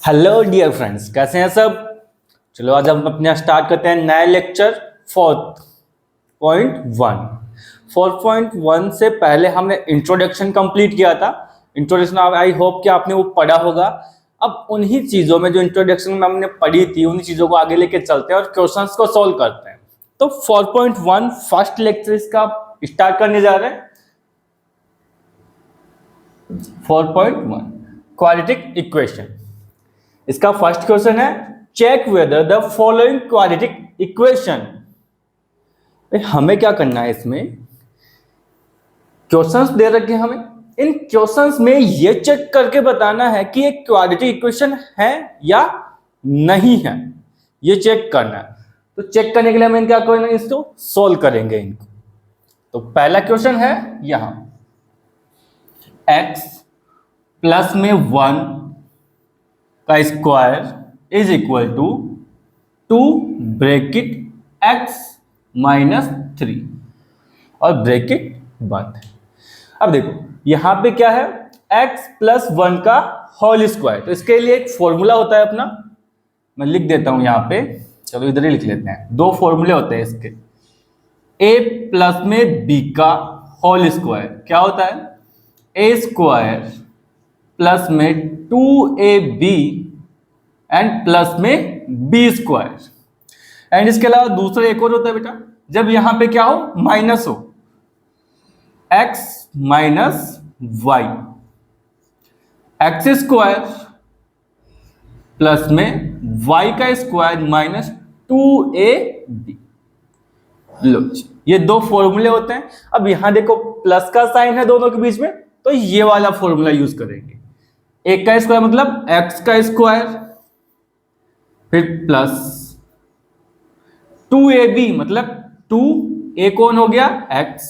Hello dear friends, कैसे हैं सब। चलो आज हम अपने स्टार्ट करते हैं नया लेक्चर 4.1। 4.1 से पहले हमने इंट्रोडक्शन कंप्लीट किया था। इंट्रोडक्शन आई होप कि आपने वो पढ़ा होगा। अब उन्हीं चीज़ों में जो इंट्रोडक्शन में हमने पढ़ी थी उन्हीं चीज़ों को आगे लेके चलते हैं और क्वेश्चंस को सॉल्व करते हैं। तो 4.1 फर्स्ट लेक्चर इसका स्टार्ट करने जा रहे हैं। 4.1 क्वाड्रेटिक इक्वेशन। इसका फर्स्ट क्वेश्चन है check whether the following quadratic equation. हमें क्या करना है, इसमें क्वेश्चंस दे रखे हैं हमें। इन क्वेश्चंस में ये चेक करके बताना है कि एक क्वाड्रेटिक इक्वेशन है या नहीं है, ये चेक करना है। तो चेक करने के लिए हमें क्या करना है, इसको सोल्व करेंगे इनको। तो पहला क्वेश्चन है यहां x प्लस में 1 का square is equal to 2 bracket x minus 3 और ब्रैकेट बंद है। अब देखो यहां पे क्या है, x प्लस 1 का होल स्क्वायर। तो इसके लिए एक फॉर्मूला होता है अपना, मैं लिख देता हूं यहां पे। चलो इधर ही लिख लेते हैं। दो फॉर्मूले होते हैं इसके। a प्लस में b का होल स्क्वायर क्या होता है, a स्क्वायर प्लस में 2ab एंड प्लस में b स्क्वायर। एंड इसके अलावा दूसरा एक और होता है बेटा, जब यहां पे क्या हो, माइनस हो, x minus y, x square plus में y का स्क्वायर माइनस 2ab। लो ये दो फॉर्मूले होते हैं। अब यहां देखो प्लस का साइन है दोनों के बीच में, तो ये वाला फॉर्मूला यूज करेंगे। एक का स्क्वायर मतलब x का स्क्वायर, फिर प्लस 2ab मतलब 2a कौन हो गया x,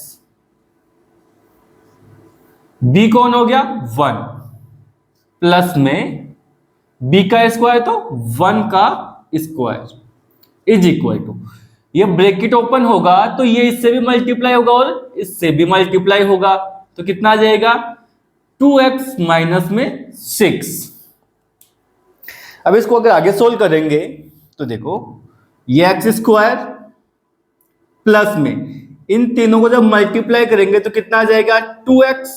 b कौन हो गया 1, प्लस में b का स्क्वायर तो 1 का स्क्वायर इज इक्वल टू, ये ब्रैकेट ओपन होगा तो ये इससे भी मल्टीप्लाई होगा और इससे भी मल्टीप्लाई होगा, तो कितना आ जाएगा 2x माइनस में 6। अब इसको अगर आगे सोल्व करेंगे तो देखो ये एक्स स्क्वायर प्लस में इन तीनों को जब मल्टीप्लाई करेंगे तो कितना आ जाएगा 2x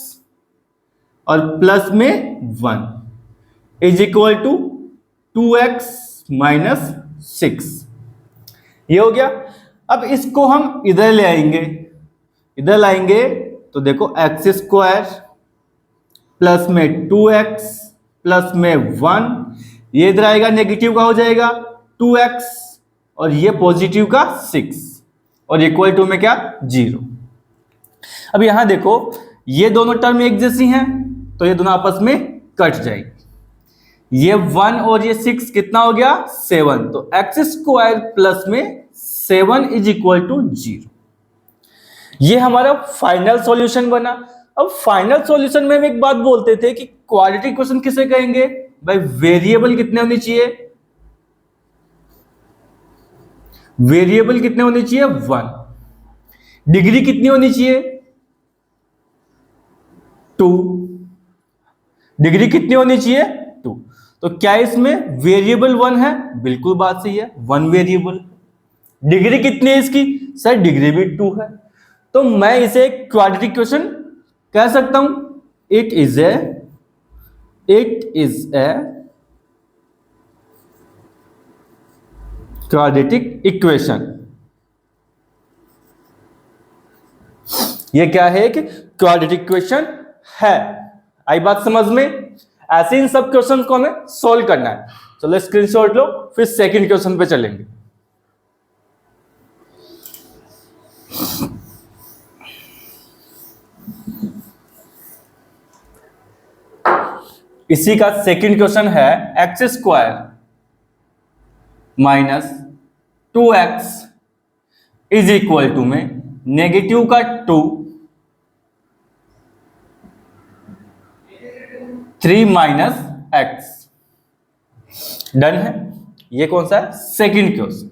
और प्लस में 1 is equal to 2x minus 6। ये हो गया। अब इसको हम इधर ले आएंगे, इधर लाएंगे तो देखो एक्स स्क्वायर प्लस में 2x प्लस में 1, ये इधर आएगा नेगेटिव का हो जाएगा 2x और ये पॉजिटिव का 6 और इक्वल टू में क्या 0। अब यहां देखो ये दोनों टर्म एक जैसी हैं तो ये दोनों आपस में कट जाएगी। ये 1 और ये 6 कितना हो गया 7, तो एक्स स्क्वायर प्लस में 7 इज इक्वल टू 0। ये हमारा फाइनल सॉल्यूशन बना। अब फाइनल सॉल्यूशन में हम एक बात बोलते थे कि क्वाड्रेटिक इक्वेशन किसे कहेंगे भाई, वेरिएबल कितने होने चाहिए, वेरिएबल कितने होने चाहिए 1, डिग्री कितनी होनी चाहिए 2, डिग्री कितनी होनी चाहिए 2। तो क्या इसमें वेरिएबल 1 है, बिल्कुल बात सही है 1 वेरिएबल। डिग्री कितनी है इसकी, सर डिग्री भी 2 है। तो मैं इसे क्वाड्रेटिक इक्वेशन कह सकता हूं, it is a quadratic equation. ये क्या है कि क्वाड्रेटिक इक्वेशन है। आई बात समझ में। ऐसे इन सब क्वेश्चन को हमें सॉल्व करना है। चलो स्क्रीनशॉट लो, फिर सेकंड क्वेश्चन पे चलेंगे। इसी का सेकंड क्वेश्चन है x square minus 2x is equal to में नेगेटिव का 2, 3 माइनस x। डन है। ये कौन सा है, सेकंड क्वेश्चन।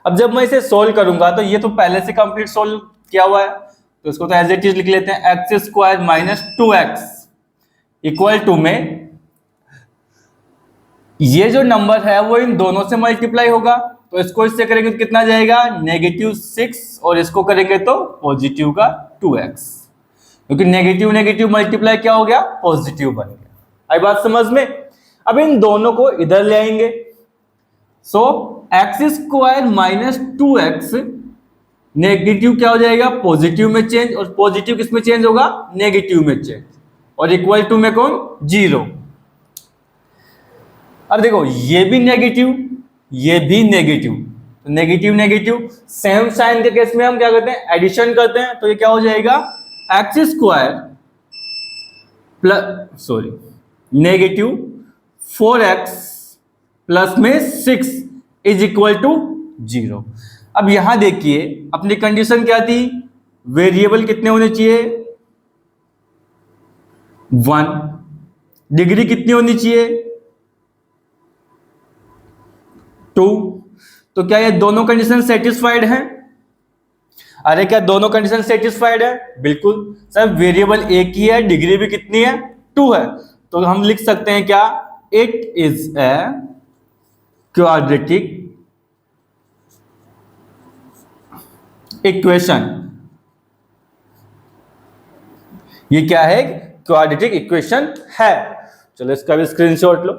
अब जब मैं इसे सोल्व करूंगा तो ये तो पहले से कंप्लीट सोल्व किया हुआ है, तो इसको तो एज इट इज लिख लेते हैं। X square minus 2x equal to में ये जो नंबर है वो इन दोनों से मल्टीप्लाई होगा, तो इसको इससे करेंगे तो कितना जाएगा -6, और इसको करेंगे तो पॉजिटिव का 2x, क्योंकि नेगेटिव नेगेटिव मल्टीप्लाई क्या हो गया, पॉजिटिव बन गया। आई बात समझ में। अब इन दोनों को इधर ले आएंगे, सो x² - 2x नेगेटिव क्या हो जाएगा, पॉजिटिव में चेंज, और पॉजिटिव किस में चेंज होगा, नेगेटिव में चेंज, और इक्वल टू में कौन, 0। अब देखो ये भी नेगेटिव, ये भी नेगेटिव, तो नेगेटिव नेगेटिव सेम साइन के केस में हम क्या करते हैं, एडिशन करते हैं, तो ये क्या हो जाएगा x² plus negative 4x plus में 6 इज इक्वल टू 0। अब यहां देखिए अपनी कंडीशन क्या थी, वेरिएबल कितने होने चाहिए, 1, डिग्री कितनी होनी चाहिए, 2। तो क्या ये दोनों कंडीशन सेटिस्फाइड हैं? अरे क्या दोनों कंडीशन सेटिस्फाइड है? बिल्कुल सर, वेरिएबल एक ही है, डिग्री भी कितनी है, 2 है, तो हम लिख सकते हैं क्या, it is a quadratic equation. ये क्या है, क्वाड्रेटिक इक्वेशन है। चलो इसका भी स्क्रीनशॉट लो।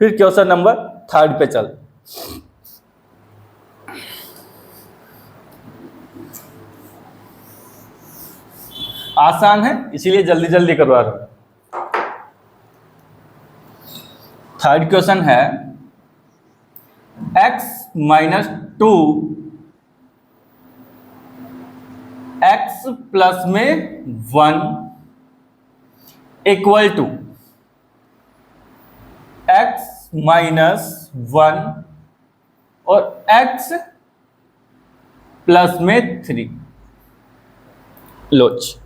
फिर क्वेश्चन नंबर 3 पे चल। आसान है इसीलिए जल्दी जल्दी करवा रहा हूं। 3rd क्वेश्चन है x - 2 x प्लस में 1 इक्वल टू x - 1 और x प्लस में 3। लोच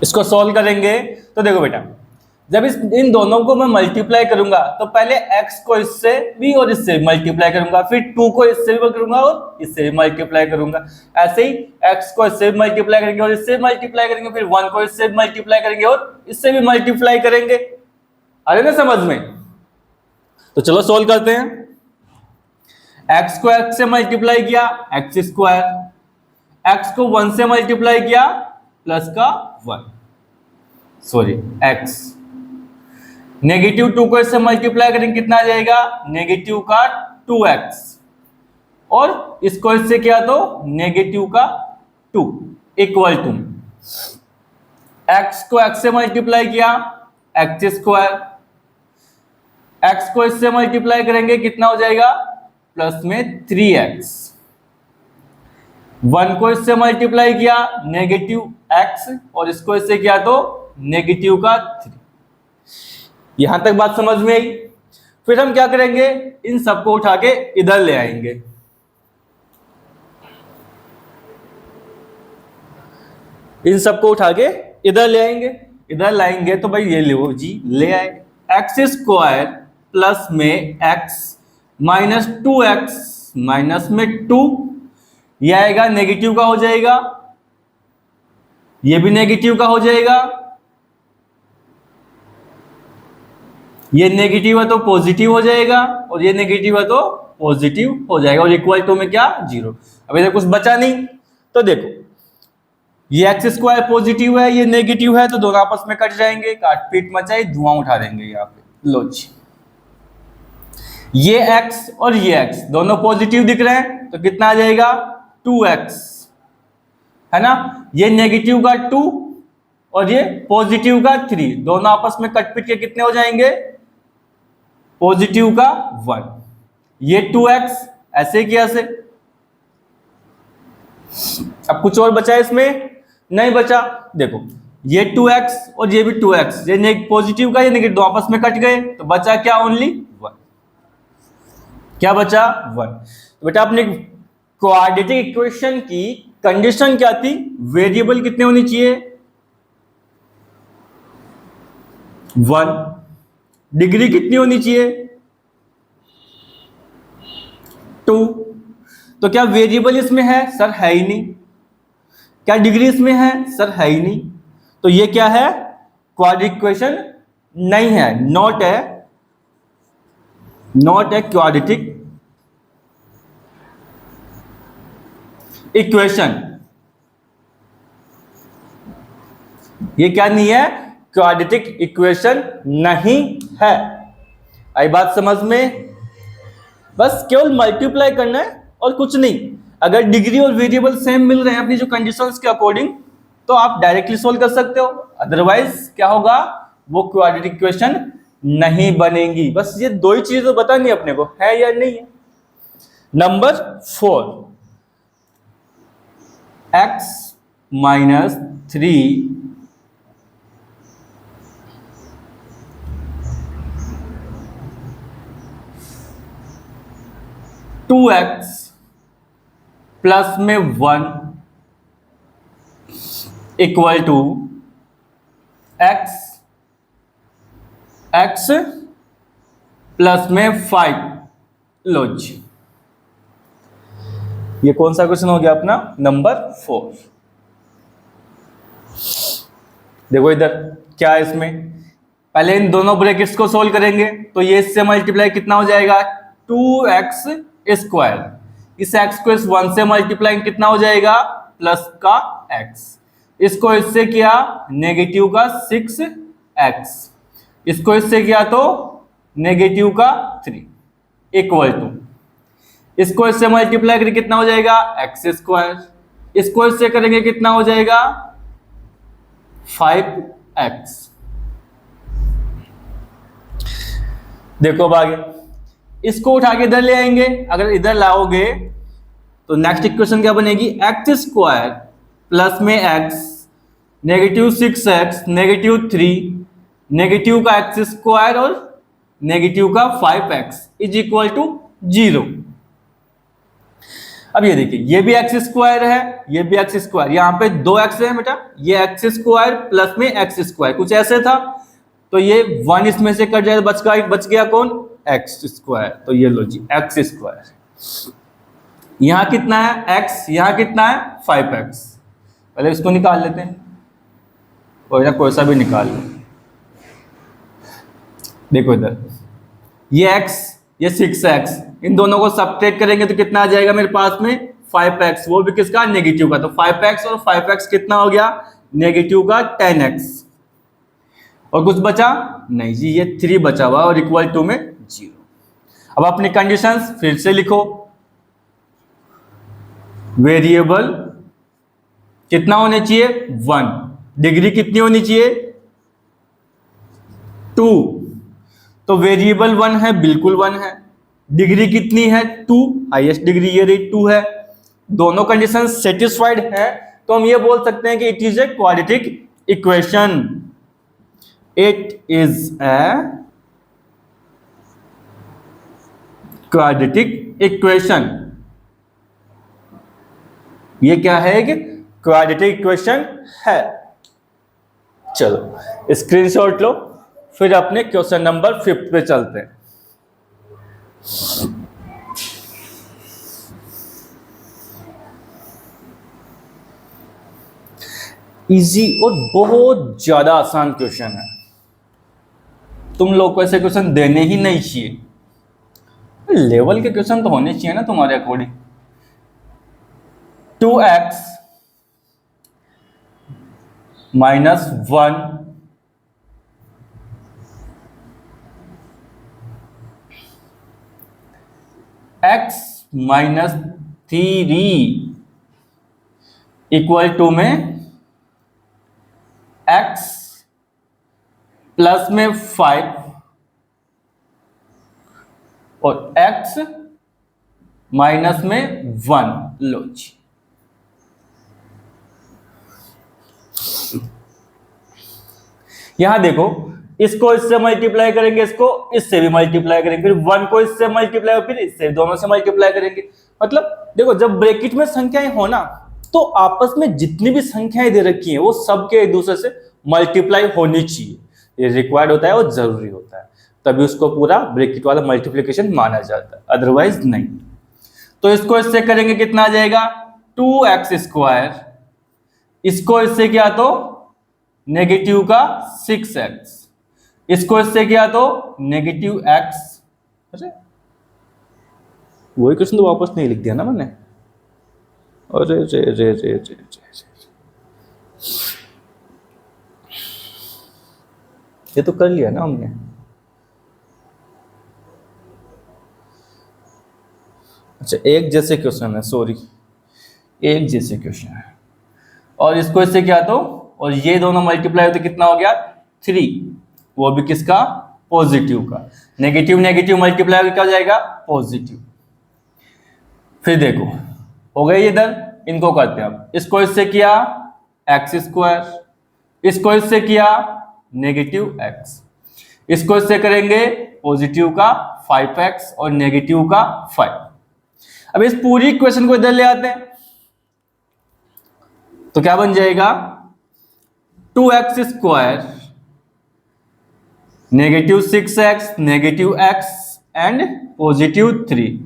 इसको सॉल्व करेंगे तो देखो बेटा, जब इन दोनों को मैं मल्टीप्लाई करूंगा तो पहले x को इससे भी और इससे मल्टीप्लाई करूंगा, फिर 2 को इससे भी करूंगा और इससे भी मल्टीप्लाई करूंगा। ऐसे ही x को इससे भी मल्टीप्लाई करेंगे और इससे मल्टीप्लाई करेंगे, फिर 1 को इससे मल्टीप्लाई करेंगे और इससे भी मल्टीप्लाई करेंगे। आ रहे ना समझ में? तो चलो सॉल्व करते हैं। x को x से मल्टीप्लाई किया x², x को 1 से मल्टीप्लाई किया प्लस का 1, x, नेगेटिव 2 को इससे मल्टीप्लाई करेंगे कितना आ जाएगा, नेगेटिव का 2x, और इसको इससे किया तो नेगेटिव का 2 इक्वल टू x को x से मल्टीप्लाई किया x², x को इससे मल्टीप्लाई करेंगे कितना हो जाएगा, प्लस में 3x, 1 को इससे मल्टीप्लाई किया नेगेटिव x, और इसको इससे किया तो नेगेटिव का 3। यहां तक बात समझ में आई। फिर हम क्या करेंगे, इन सबको उठा के इधर ले आएंगे। इन सबको उठा के इधर ले आएंगे। इधर लाएंगे तो भाई ये लो जी, ले आए x² प्लस में x माइनस 2x माइनस में 2, ये आएगा नेगेटिव का हो जाएगा, ये भी नेगेटिव का हो जाएगा, ये नेगेटिव है तो पॉजिटिव हो जाएगा, और ये नेगेटिव है तो पॉजिटिव हो जाएगा, और इक्वल टू में क्या, 0। अब इधर कुछ बचा नहीं, तो देखो ये x² पॉजिटिव है, ये नेगेटिव है, तो दोनों आपस में कट जाएंगे, काट पीट मचाई, धुआं उठा देंगे यहाँ पे। लो जी, ये x और ये x दोनों पॉजिटिव दिख रहे हैं, तो कितना आ जाएगा, 2x, है ना। ये नेगेटिव का 2 और ये पॉजिटिव का 3, दोनों आपस में कट पीट के कितने हो जाएंगे, पॉजिटिव का 1। ये 2x ऐसे किया से। अब कुछ और बचा है इसमें, नहीं बचा। देखो ये 2x और ये भी 2x, ये पॉजिटिव का ये नेगेटिव, दो आपस में कट गए, तो बचा क्या, ओनली 1। क्या बचा, 1। तो बेटा अपने क्वाड्रेटिक इक्वेशन की कंडीशन क्या थी, वेरिएबल कितने होनी चाहिए, 1, डिग्री कितनी होनी चाहिए, 2। तो क्या वेरिएबल इसमें है, सर है ही नहीं। क्या डिग्री इसमें है, सर है ही नहीं। तो ये क्या है, क्वाड्रेटिक इक्वेशन नहीं है, नॉट ए क्वाड्रेटिक इक्वेशन। ये क्या नहीं है? क्वाड्रेटिक इक्वेशन नहीं है। आई बात समझ में? बस केवल मल्टीप्लाई करना है और कुछ नहीं। अगर डिग्री और वेरिएबल सेम मिल रहे हैं अपनी जो कंडीशंस के अकॉर्डिंग, तो आप डायरेक्टली सोल्व कर सकते हो। अदरवाइज क्या होगा? वो क्वाड्रेटिक इक्वेशन नहीं बनेगी। बस ये दो ही चीजें तो बतानी अपने को, है या नहीं है। Number 4, x minus 3 2x plus में 1 इक्वल टू x प्लस में 5। लो जी, ये कौन सा क्वेश्चन हो गया अपना? नंबर 4। देखो इधर क्या है इसमें, पहले इन दोनों ब्रैकेट्स को सोल्व करेंगे तो ये इससे मल्टीप्लाई कितना हो जाएगा? 2x square. इस x को इस 1 से मल्टीप्लाई कितना हो जाएगा? प्लस का x। इसको इससे किया नेगेटिव का 6x। इसको इससे किया तो नेगेटिव का 3 इक्वल टू, इसको इससे मल्टीप्लाई करके कितना हो जाएगा? X square. इसको इससे करेंगे कितना हो जाएगा? 5x। देखो अब आगे इसको उठा के इधर ले आएंगे। अगर इधर लाओगे तो नेक्स्ट इक्वेशन क्या बनेगी? एक्स स्क्वायर प्लस में x negative 6x negative 3 negative का x स्क्वायर और नेगेटिव का 5x इज इक्वल टू 0। अब ये देखिए, ये भी एक्स स्क्वायर है, ये भी एक्स स्क्वायर, यहाँ पे 2x है बेटा। ये एक्स स्क्वायर प्लस में एक्स स्क्वायर कुछ ऐसे था, तो ये 1 इसमें से कट जाए, बच गया कौन? X square. तो ये लो जी, एक्स स्क्वायर। यहाँ कितना है? x। यहाँ कितना है? 5x। पहले इसको निकाल लेते हैं, कोई सा भी निकाल लो। देखो इधर ये x, ये 6x, इन दोनों को सब्ट्रैक्ट करेंगे तो कितना आ जाएगा मेरे पास में? 5x। वो भी किसका? नेगेटिव का। तो 5x और 5x कितना हो गया? नेगेटिव का 10x। और कुछ बचा नहीं जी, ये 3 बचा हुआ और इक्वल टू में 0। अब अपनी कंडीशंस फिर से लिखो। वेरिएबल कितना होने चाहिए? 1। डिग्री कितनी होनी चाहिए? 2। तो वेरिएबल 1 है, बिल्कुल 1 है। डिग्री कितनी है? 2। हाईएस्ट डिग्री ये रही 2 है। दोनों कंडीशन सेटिस्फाइड है, तो हम ये बोल सकते हैं कि it is a quadratic equation. It is a quadratic equation. ये क्या है? कि क्वाड्रेटिक इक्वेशन है। चलो स्क्रीनशॉट लो, फिर अपने क्वेश्चन नंबर 5 पे चलते हैं। इजी और बहुत ज्यादा आसान क्वेश्चन है, तुम लोग को ऐसे क्वेश्चन देने ही नहीं चाहिए। लेवल के क्वेश्चन तो होने चाहिए ना तुम्हारे according. 2x minus 1 x minus 3 equal to में x प्लस में 5 और x माइनस में 1। लो जी, यहां देखो, इसको इससे मल्टीप्लाई करेंगे, इसको इससे भी मल्टीप्लाई करेंगे, फिर 1 को इससे मल्टीप्लाई, फिर इससे, दोनों से मल्टीप्लाई करेंगे। मतलब देखो, जब ब्रैकेट में संख्याएं हो ना, तो आपस में जितनी भी संख्याएं दे रखी हैं वो सबके एक दूसरे से मल्टीप्लाई होनी चाहिए। ये रिक्वायर्ड होता है और जरूरी होता है, तभी उसको पूरा ब्रैकेट वाला मल्टीप्लिकेशन माना जाता है, अदरवाइज नहीं। तो इसको इससे करेंगे कितना आ जाएगा? 2x square. इसको इससे क्या? तो नेगेटिव का 6x, इसको इससे किया तो नेगेटिव x। अरे वही क्वेश्चन तो वापस नहीं लिख दिया ना मैंने। अरे रे रे रे रे रे, ये तो कर लिया ना हमने। अच्छा एक जैसे क्वेश्चन है, सॉरी, एक जैसे क्वेश्चन है और इसको इससे क्या तो, और ये दोनों मल्टीप्लाई होते कितना हो गया 3, वो भी किसका, पॉजिटिव का। नेगेटिव नेगेटिव मल्टीप्लाई होकर क्या हो जाएगा, पॉजिटिव। फिर देखो हो गई इधर, इनको करते हैं अब। इसको इससे किया एक्स स्क्वायर, इसको इससे किया नेगेटिव एक्स, इसको इससे करेंगे पॉजिटिव का 5x और नेगेटिव का 5। अब इस पूरी इक्वेशन को इधर ले आते हैं तो क्या बन जाएगा 2x square negative 6x negative x and positive 3,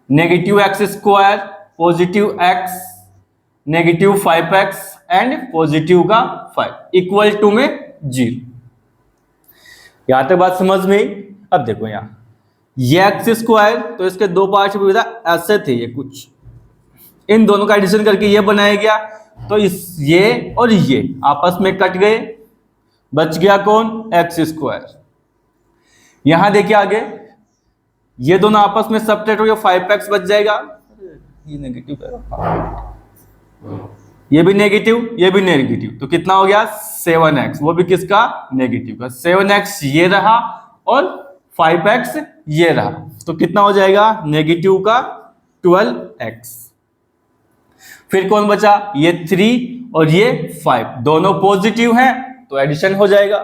negative x square positive x negative 5x and positive का 5 इक्वल टू में 0। यहां तक बात समझ में आई। अब देखो यहां ये एक्स स्क्वायर, तो इसके दो पार्ट भी ऐसे थे, ये कुछ इन दोनों का एडिशन करके ये बनाया गया, तो इस ये और ये आपस में कट गए, बच गया कौन, एक्स स्क्वायर। यहां देखिए आगे ये दोनों आपस में सब्ट्रैक्ट हो गया, 5x बच जाएगा, ये नेगेटिव है, ये भी नेगेटिव ये भी नेगेटिव, तो कितना हो गया 7x, वो भी किसका, नेगेटिव का। 7x ये रहा और 5x ये रहा, तो कितना हो जाएगा नेगेटिव का 12x। फिर कौन बचा, ये 3 और ये 5, दोनों पॉजिटिव हैं तो एडिशन हो जाएगा,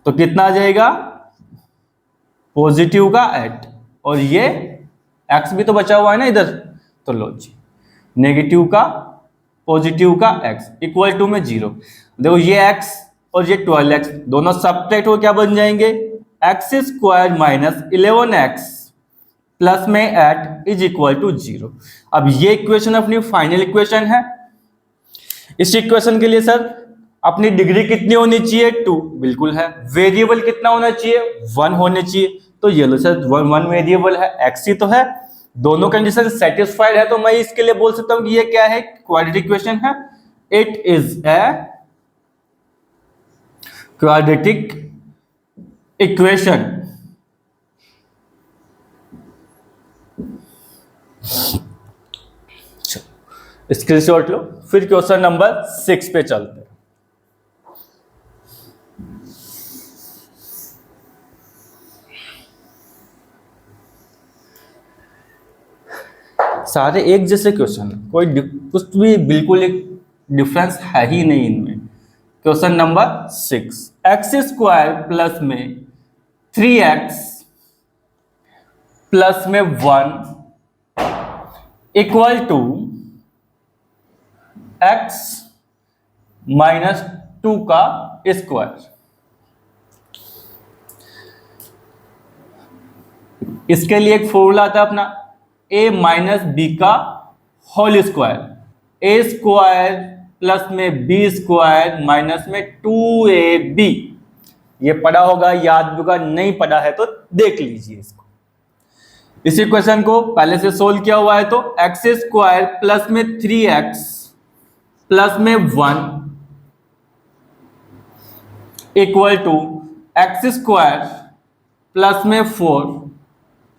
तो कितना आ जाएगा पॉजिटिव का 8 और ये x भी तो बचा हुआ है ना इधर, तो लो जी नेगेटिव का पॉजिटिव का x इक्वल टू में 0। देखो ये x और ये 12x दोनों सब्ट्रैक्ट हो क्या बन जाएंगे, x square minus 11x plus में 8 इज इक्वल टू 0। अब ये इक्वेशन अपनी फाइनल इक्वेशन है। इस इक्वेशन के लिए सर अपनी डिग्री कितनी होनी चाहिए, 2, बिल्कुल है। वेरिएबल कितना होना चाहिए, 1 होने चाहिए, तो ये लो सर 1 वेरिएबल है, x ही तो है, दोनों कंडीशन सेटिस्फाइड है, तो मैं इसके लिए बोल सकता हूं कि ये क्या है, क्वाड्रेटिक इक्वेशन है। It is a quadratic equation. Screenshot लो। फिर क्वेश्चन नंबर 6 पे चलते हैं। सारे एक जैसे क्वेश्चन, कोई कुछ भी बिल्कुल एक डिफरेंस है ही नहीं इनमें। Question number 6, x square plus में 3x प्लस में 1 इक्वल टू x माइनस 2 का स्क्वायर। इसके लिए एक फॉर्मूला आता है अपना a माइनस बी का whole square, a square plus में b स्क्वायर माइनस में 2ab। ये पढ़ा होगा, याद भी होगा, नहीं पढ़ा है तो देख लीजिए इसको। इसी क्वेश्चन को पहले से सोल्व किया हुआ है, तो एक्स स्क्वायर प्लस में 3x प्लस में 1 equal to x square plus में 4,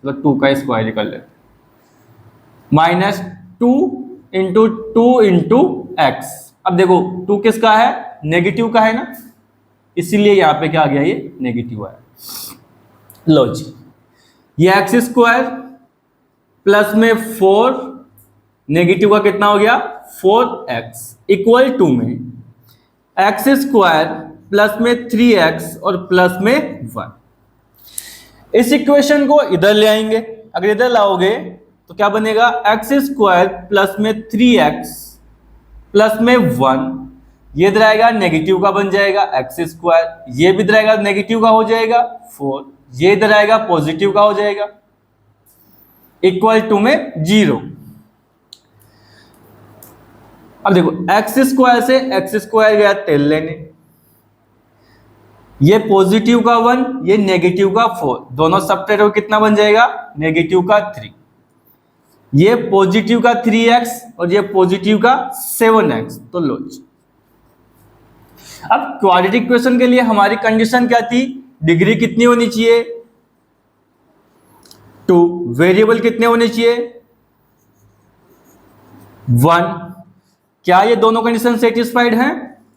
मतलब 2 का स्क्वायर कर लेते, माइनस 2 इंटू 2 इंटू एक्स। अब देखो 2 किसका है, नेगेटिव का है ना, इसीलिए यहां पे क्या आ गया, ये नेगेटिव है। लो जी, ये एक्स स्क्वायर प्लस में 4 नेगेटिव का कितना हो गया 4x इक्वल टू में एक्स स्क्वायर प्लस में 3x और प्लस में 1। इस इक्वेशन को इधर ले आएंगे, अगर इधर लाओगे तो क्या बनेगा, एक्स स्क्वायर प्लस में 3x प्लस में 1, ये इधर आएगा नेगेटिव का बन जाएगा एक्स स्क्वायर, ये भी इधर आएगा नेगेटिव का हो जाएगा 4, ये इधर आएगा पॉजिटिव का हो जाएगा इक्वल टू में 0। अब देखो एक्स स्क्वायर से एक्स स्क्वायर गया टेन लेने, ये पॉजिटिव का 1, ये नेगेटिव का 4, दोनों सबट्रैक्ट हो कितना बन जाएगा, नेगेटिव का 3, ये पॉजिटिव का 3x और ये पॉजिटिव का 7x। तो लो जी, अब क्वाड्रेटिक इक्वेशन के लिए हमारी कंडीशन क्या थी, डिग्री कितनी होनी चाहिए, 2, वेरिएबल कितने होने चाहिए, 1। क्या ये दोनों कंडीशन सेटिस्फाइड हैं?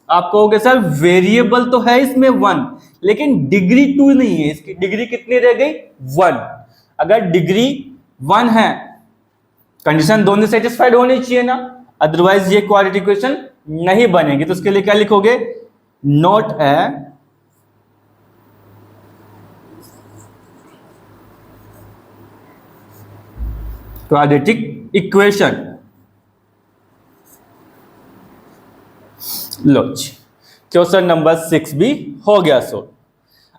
आप कहोगे सर वेरिएबल तो है इसमें 1, लेकिन डिग्री 2 नहीं है, इसकी डिग्री कितनी रह गई, 1। अगर डिग्री 1 है, कंडीशन दोनों सेटिस्फाइड होनी चाहिए ना, अदरवाइज ये क्वाड्रेटिक इक्वेशन नहीं बनेगी। तो उसके लिए क्या लिखोगे, नॉट ए क्वाड्रेटिक इक्वेशन। लो जी, क्वेश्चन नंबर 6 भी हो गया सो।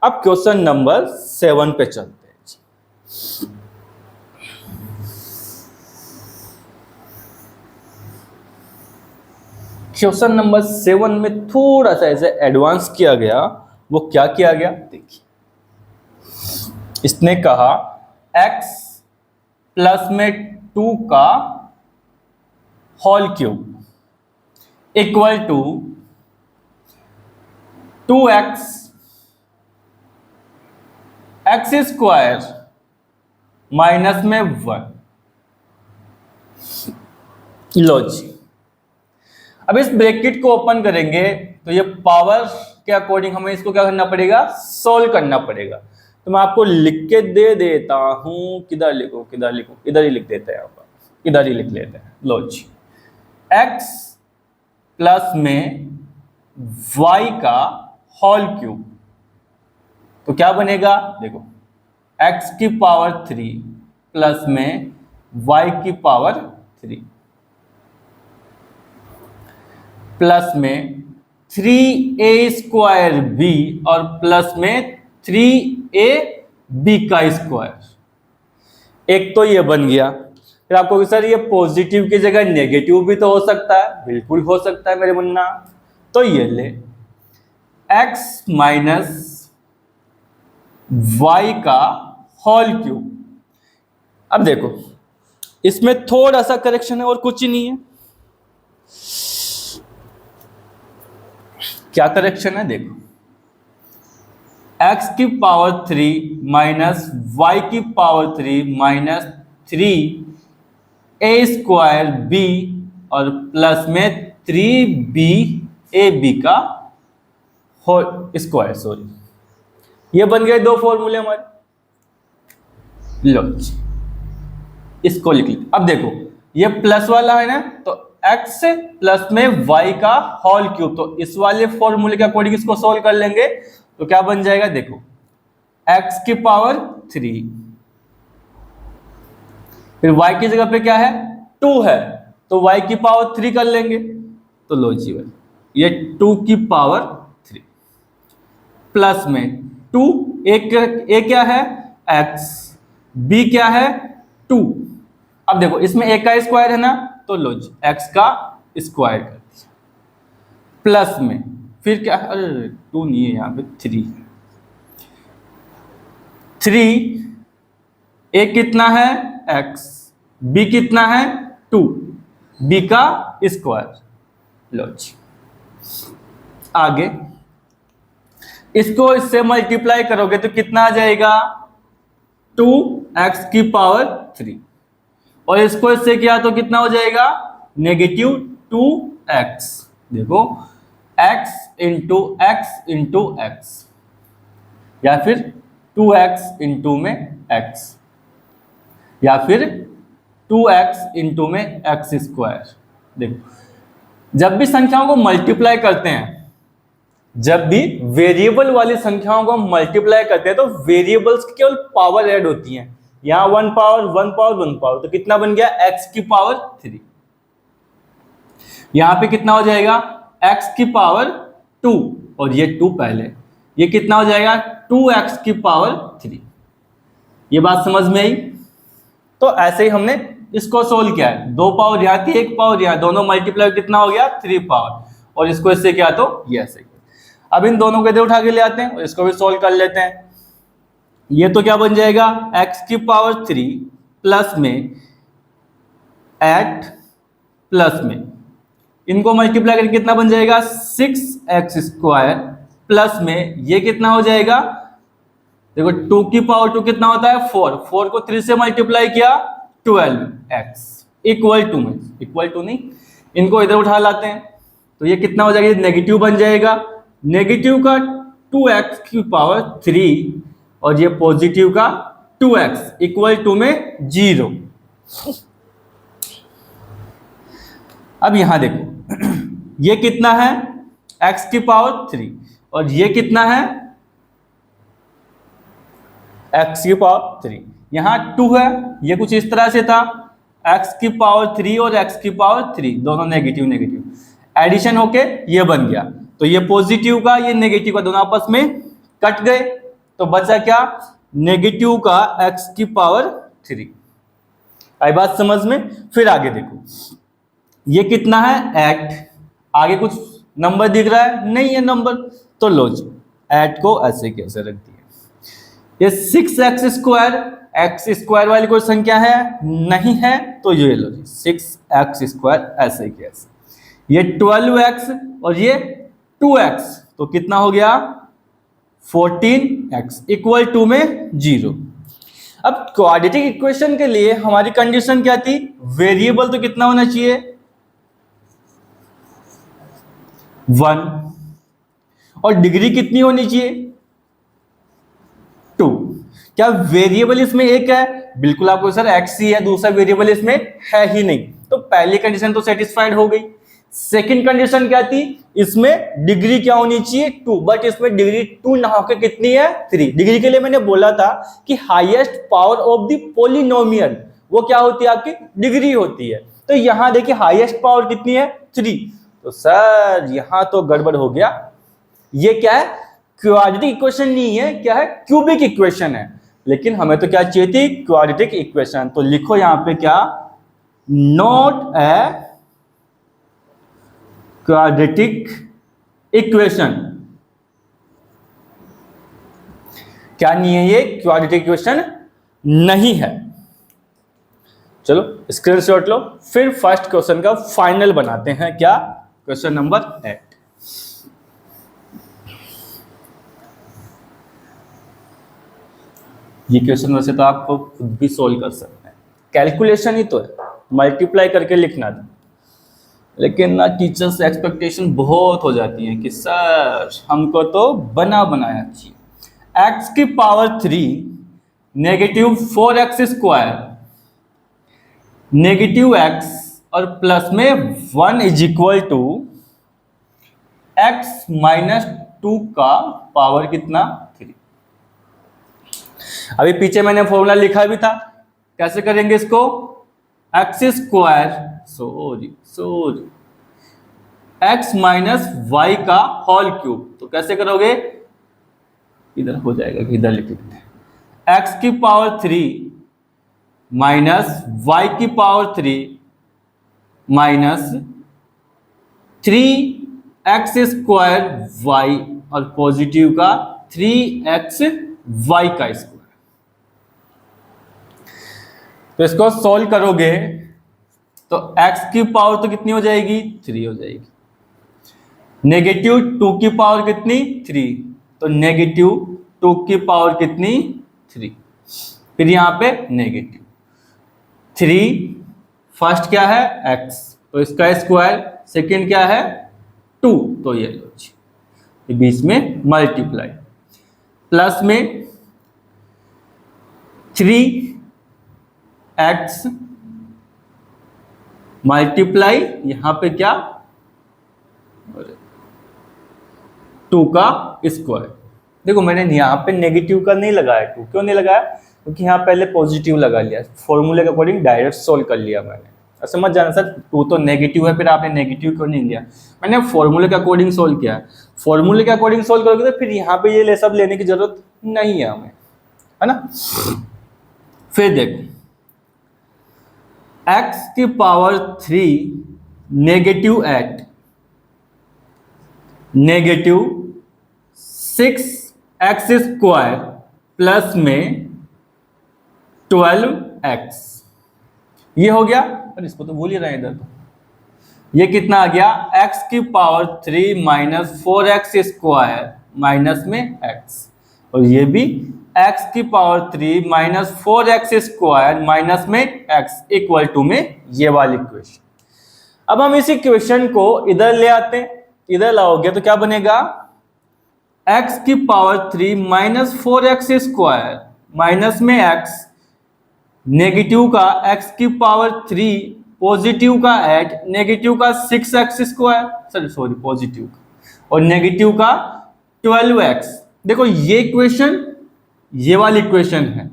अब क्वेश्चन नंबर 7 पे चलते हैं जी। क्वेश्चन नंबर 7 में थोड़ा सा ऐसे एडवांस किया गया। वो क्या किया गया देखिए, इसने कहा x प्लस में 2 का whole cube equal to 2x x square minus में 1। लो जी, अब इस ब्रैकेट को ओपन करेंगे तो ये पावर के अकॉर्डिंग हमें इसको क्या करना पड़ेगा, सोल्व करना पड़ेगा। तो मैं आपको लिख के दे देता हूं, किधर लिखो किधर लिखो, इधर ही लिख देते हैं, इधर ही लिख लेते हैं। लो जी, x प्लस में y का होल क्यूब, तो क्या बनेगा देखो, x की पावर 3 प्लस में y की पावर 3 प्लस में 3a स्क्वायर b और प्लस में 3ab का स्क्वायर। एक तो ये बन गया। फिर आपको सर ये पॉजिटिव की जगह नेगेटिव भी तो हो सकता है, बिल्कुल हो सकता है मेरे मुन्ना। तो ये ले x माइनस y का होल क्यूब। अब देखो इसमें थोड़ा सा करेक्शन है और कुछ ही नहीं है। क्या करेक्शन है देखो, x की पावर 3 माइनस y की power 3 minus 3a square b और प्लस में 3b का होल स्क्वायर। सॉरी, ये बन गए दो फॉर्मूले हमारे। लो इसको लिख लीजिए। अब देखो ये प्लस वाला है ना, तो x प्लस में y का होल क्यूब, तो इस वाले फॉर्मूले के अकॉर्डिंग इसको सोल्व कर लेंगे तो क्या बन जाएगा देखो, x की पावर 3, फिर y की जगह पे क्या है 2 है, तो y की पावर 3 कर लेंगे। तो लो जी भाई, ये 2 की पावर 3 प्लस में 2, एक क्या है x, b क्या है 2। अब देखो इसमें a का स्क्वायर है ना, तो लो जी x का स्क्वायर कर दिया, प्लस में फिर क्या, अरे 2 नहीं है यहाँ पे 3, 3 a कितना है x, b कितना है 2, b का स्क्वायर। लो जी आगे इसको इससे मल्टीप्लाई करोगे तो कितना आ जाएगा, 2x की पावर 3, और इसको इससे किया तो कितना हो जाएगा, नेगेटिव 2x। देखो x into x into x, या फिर 2x इंटू में x, या फिर 2x इंटू में एक्स स्क्वायर। देखो जब भी संख्याओं को मल्टीप्लाई करते हैं, जब भी वेरिएबल वाली संख्याओं को मल्टीप्लाई करते हैं तो वेरिएबल्स की केवल पावर ऐड होती हैं। यहां 1 पावर 1 पावर 1 पावर, तो कितना बन गया x की पावर 3। यहां पे कितना हो जाएगा x की पावर 2, और ये 2 पहले, ये कितना हो जाएगा 2x की पावर 3। ये बात समझ में आई। तो ऐसे ही हमने इसको सोल्व किया है, 2 पावर यहाँ थी 1 पावर यहाँ, दोनों मल्टीप्लाई कितना हो गया 3 पावर, और इसको इससे क्या तो ये ऐसे। अब इन दोनों को इधर उठा के ले आते हैं और इसको भी सोल्व कर लेते हैं। ये तो क्या बन जाएगा x की पावर 3 प्लस में 8 प्लस में इनको मल्टीप्लाई करके कितना बन जाएगा 6x स्क्वायर प्लस में ये कितना हो जाएगा, देखो 2 की पावर 2 कितना होता है 4, 4 को 3 से मल्टीप्लाई किया 12x इक्वल टू नहीं, इनको इधर उठा लाते हैं तो ये कितना हो जाएगा, नेगेटिव बन जाएगा, नेगेटिव का 2x की पावर 3 और ये पॉजिटिव का 2x इक्वल टू में 0। अब यहां देखो ये कितना है x की पावर 3 और ये कितना है x की पावर 3, यहां 2 है, ये कुछ इस तरह से था x की पावर 3 और x की पावर 3 दोनों नेगेटिव नेगेटिव, एडिशन होके ये बन गया, तो ये पॉजिटिव का ये नेगेटिव का दोनों आपस में कट गए, तो बचा क्या नेगेटिव का x की पावर 3। आई बात समझ में। फिर आगे देखो ये कितना है 8, आगे कुछ नंबर दिख रहा है नहीं है नंबर, तो लो 8 को ऐसे कैसे रख दिया, ये 6x स्क्वायर, x स्क्वायर वाली कोई संख्या है नहीं है, तो ये लो 6x स्क्वायर ऐसे कैसे, ये 12x और ये 2x, तो कितना हो गया 14x इक्वल टू में 0। अब क्वाड्रेटिक इक्वेशन के लिए हमारी कंडीशन क्या थी, वेरिएबल तो कितना होना चाहिए 1 और डिग्री कितनी होनी चाहिए 2। क्या वेरिएबल इसमें एक है, बिल्कुल आपको सर x ही है, दूसरा वेरिएबल इसमें है ही नहीं, तो पहली कंडीशन तो सेटिस्फाइड हो गई। सेकंड कंडीशन क्या थी, इसमें डिग्री क्या होनी चाहिए 2, बट इसमें डिग्री 2 ना होकर कितनी है 3। डिग्री के लिए मैंने बोला था कि highest power of the polynomial वो क्या होती है आपकी डिग्री होती है, तो यहां देखिए हाईएस्ट पावर कितनी है 3, तो सर यहां तो गड़बड़ हो गया, ये क्या है क्वाड्रेटिक इक्वेशन नहीं है, क्या है क्यूबिक इक्वेशन है, लेकिन हमें तो क्या चाहिए थी क्वाड्रेटिक इक्वेशन, तो लिखो यहां पे क्या नॉट ए क्वाड्रेटिक इक्वेशन, क्या नहीं है ये क्वाड्रेटिक इक्वेशन नहीं है। चलो स्क्रीनशॉट लो, फिर फर्स्ट क्वेश्चन का फाइनल बनाते हैं, क्या क्वेश्चन नंबर 8। ये क्वेश्चन वैसे तो आपको खुद भी सोल्व कर सकते हैं, कैलकुलेशन ही तो है, मल्टीप्लाई करके लिखना था, लेकिन ना टीचर्स एक्सपेक्टेशन बहुत हो जाती है कि सर हमको तो बना बनाया चाहिए। x की power 3 negative 4x square negative x और प्लस में 1 is equal to x minus 2 का पावर कितना 3। अभी पीछे मैंने फॉर्मूला लिखा भी था, कैसे करेंगे इसको, x square sorry x minus y का होल क्यूब, तो कैसे करोगे, इधर हो जाएगा कि इधर लिख लेते हैं, x की पावर 3 माइनस वाई की power 3 minus 3x square y और पॉजिटिव का 3x y का स्क्वायर। तो इसको सॉल्व करोगे तो x की पावर तो कितनी हो जाएगी 3 हो जाएगी, नेगेटिव 2 की पावर कितनी 3, तो नेगेटिव 2 की पावर कितनी 3, फिर यहां पे नेगेटिव 3, फर्स्ट क्या है x तो इसका स्क्वायर, सेकंड क्या है 2 तो ये लो जी, बीच में मल्टीप्लाई, प्लस में 3x मल्टीप्लाई यहां पे क्या 2 का स्क्वायर। देखो मैंने यहां पे नेगेटिव का नहीं लगाया 2, क्यों नहीं लगाया, क्योंकि यहां पहले पॉजिटिव लगा लिया, फॉर्मूले के अकॉर्डिंग डायरेक्ट सोल्व कर लिया मैंने। ऐसे मत जाना सर 2 तो नेगेटिव है फिर आपने नेगेटिव क्यों नहीं लिया, मैंने फॉर्मूले के अकॉर्डिंग सोल्व किया, फॉर्मूले के अकॉर्डिंग सोल्व करोगे तो फिर यहाँ पे ये सब लेने की जरूरत नहीं है हमें, है ना। फिर देखो एक्स की power 3 negative 8 negative 6x² plus में 12x, ये हो गया। और इसको तो भूल ही रहे हैं इधर, ये कितना आ गया, x की पावर 3 माइनस 4x² माइनस में x, और ये भी x की पावर 3 माइनस 4x² माइनस में x इक्वल टू में ये वाली इक्वेशन। अब हम इस इक्वेशन को इधर ले आते हैं, इधर लाओगे तो क्या बनेगा, x की पावर 3 माइनस 4x² माइनस में x, नेगेटिव का x की पावर 3, पॉजिटिव का 8, नेगेटिव का 6x², सॉरी पॉजिटिव का, और नेगेटिव का 12x। देखो ये इक्वेशन, ये वाली इक्वेशन है,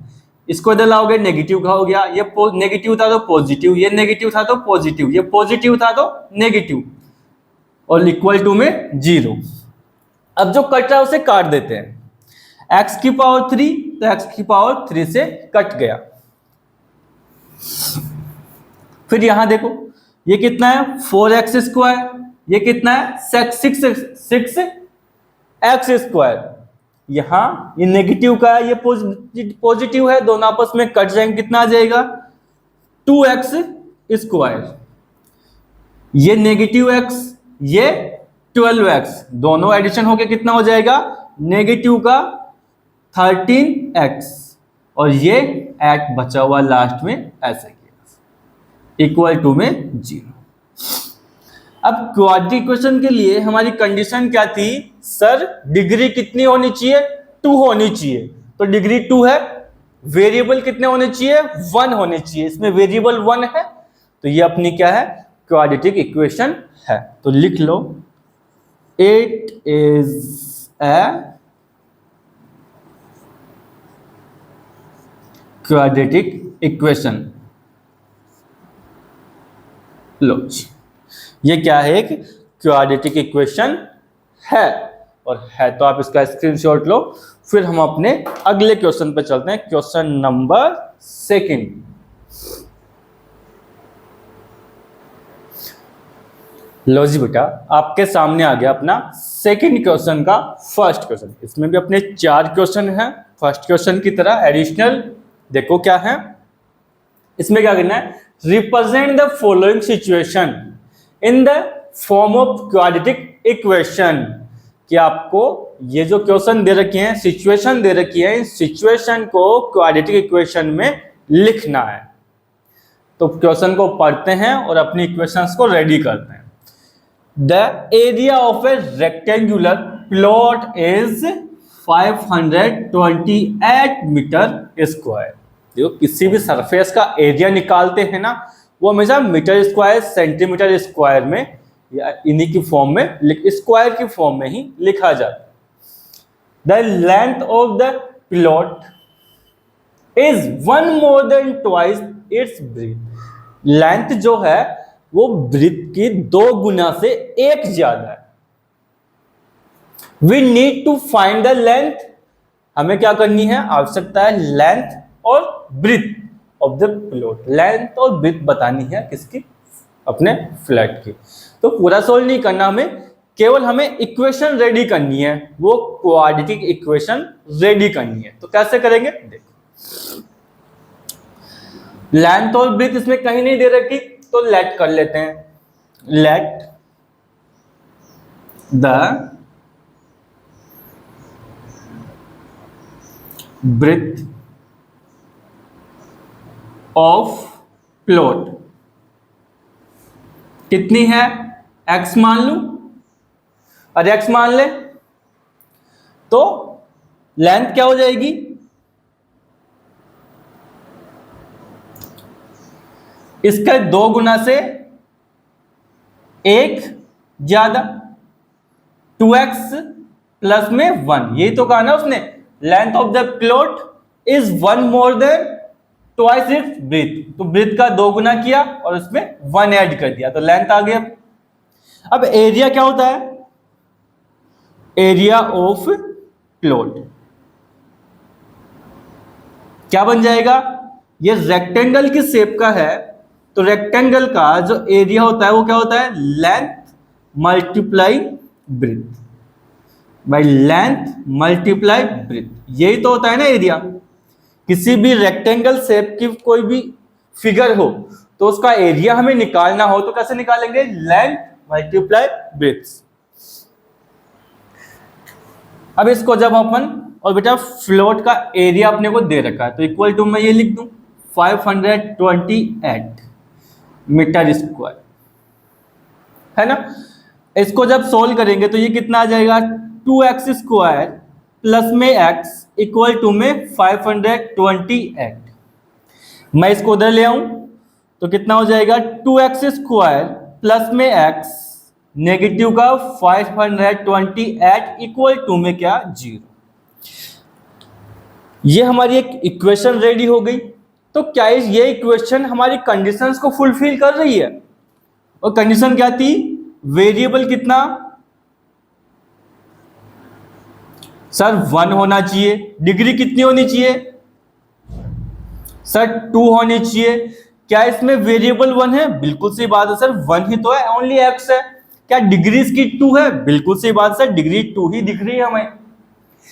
इसको इधर लाओगे नेगेटिव का हो गया, ये नेगेटिव था तो पॉजिटिव, ये नेगेटिव था तो पॉजिटिव, ये पॉजिटिव था तो नेगेटिव, और इक्वल टू में 0। अब जो कट रहा है उसे काट देते हैं, x की पावर 3 तो x की पावर 3 से कट गया। फिर यहां देखो ये कितना है 4x², ये कितना है 6x², यहां ये नेगेटिव का है, ये पॉजिटिव है, दोनों आपस में कट जाएंगे, कितना आ जाएगा 2x², ये नेगेटिव x, ये 12x, दोनों एडिशन होके कितना हो जाएगा, नेगेटिव का 13x, और ये 8 बचा हुआ लास्ट में ऐसे किया, इक्वल टू में 0। अब क्वाड्रेटिक इक्वेशन के लिए हमारी कंडीशन क्या थी, सर डिग्री कितनी होनी चाहिए, 2 होनी चाहिए, तो डिग्री 2 है, वेरिएबल कितने होने चाहिए, 1 होने चाहिए, इसमें वेरिएबल 1 है, तो ये अपनी क्या है, क्वाड्रेटिक इक्वेशन है। तो लिख लो, it is a quadratic equation. लो जी, ये क्या है, एक क्वाड्रेटिक इक्वेशन है, और है तो आप इसका स्क्रीनशॉट लो। फिर हम अपने अगले क्वेश्चन पे चलते हैं, क्वेश्चन नंबर 2। लो जी बेटा, आपके सामने आ गया अपना सेकंड क्वेश्चन का फर्स्ट क्वेश्चन। इसमें भी अपने 4 क्वेश्चन हैं, फर्स्ट क्वेश्चन की तरह एडिशनल। देखो क्या है, इसमें क्या करना है, represent the following situation in the form of quadratic equation. कि आपको ये जो क्वेश्चन दे रखे हैं, सिचुएशन दे रखी है, इस सिचुएशन को क्वाड्रेटिक इक्वेशन में लिखना है। तो क्वेश्चन को पढ़ते हैं और अपनी इक्वेशंस को रेडी करते हैं। The area of a rectangular plot is 528 metre square. देखो किसी भी सरफेस का एरिया निकालते हैं ना, वो हमेशा मीटर स्क्वायर, सेंटीमीटर स्क्वायर में या इन्हीं की फॉर्म में, स्क्वायर की फॉर्म में ही लिखा जाता है। The length of the plot is 1 more than twice its breadth. Length जो है वो ब्रीथ की 2 गुना से 1 ज्यादा है। We need to find the length. हमें क्या करनी है, आवश्यकता है लेंथ और breadth of the plot. Length और ब्रीथ बतानी है किसकी, अपने फ्लैट की। तो पूरा सोल्व नहीं करना हमें, केवल हमें इक्वेशन रेडी करनी है, वो क्वाड्रेटिक इक्वेशन रेडी करनी है। तो कैसे करेंगे, देखो लेंथ और ब्रीथ इसमें कहीं नहीं दे रखी, तो लेट कर लेते हैं। Let the breadth of plot कितनी है, x मान लूं, और x मान ले तो लेंथ क्या हो जाएगी, इसका 2 गुना से 1 ज्यादा, 2x प्लस में 1। यही तो कहा ना उसने, length of the plot is 1 more than twice its breadth. तो ब्रीथ का 2 गुना किया और उसमें 1 ऐड कर दिया, तो लेंथ आ गया। अब एरिया क्या होता है, एरिया ऑफ प्लॉट क्या बन जाएगा, ये रेक्टेंगल की शेप का है, तो रेक्टेंगल का जो एरिया होता है वो क्या होता है, length multiply breath, by length multiply breath, यही तो होता है ना एरिया। किसी भी रेक्टेंगल शेप की कोई भी फिगर हो तो उसका एरिया हमें निकालना हो तो कैसे निकालेंगे, लेंथ मल्टीप्लाई ब्रेथ। अब इसको जब अपन, और बेटा फ्लोट का एरिया अपने को दे रखा है तो इक्वल टू मैं ये लिख दूं 528 मीटर स्क्वायर, है ना। इसको जब सोल्व करेंगे तो ये कितना आ जाएगा, 2x स्क्वायर प्लस में x इक्वल टू में 528। मैं इसको उधर ले आऊं तो कितना हो जाएगा, 2x स्क्वायर प्लस में x नेगेटिव का 528 इक्वल टू में क्या, 0। ये हमारी एक इक्वेशन रेडी हो गई। तो क्या ये इक्वेशन हमारी कंडीशंस को फुलफिल कर रही है, और कंडीशन क्या थी, वेरिएबल कितना, सर 1 होना चाहिए, डिग्री कितनी होनी चाहिए, सर 2 होनी चाहिए। क्या इसमें वेरिएबल 1 है, बिल्कुल सही बात है सर, 1 ही तो है, ओनली x है। क्या डिग्री इसकी 2 है, बिल्कुल सही बात सर, डिग्री 2 ही दिख रही है हमें।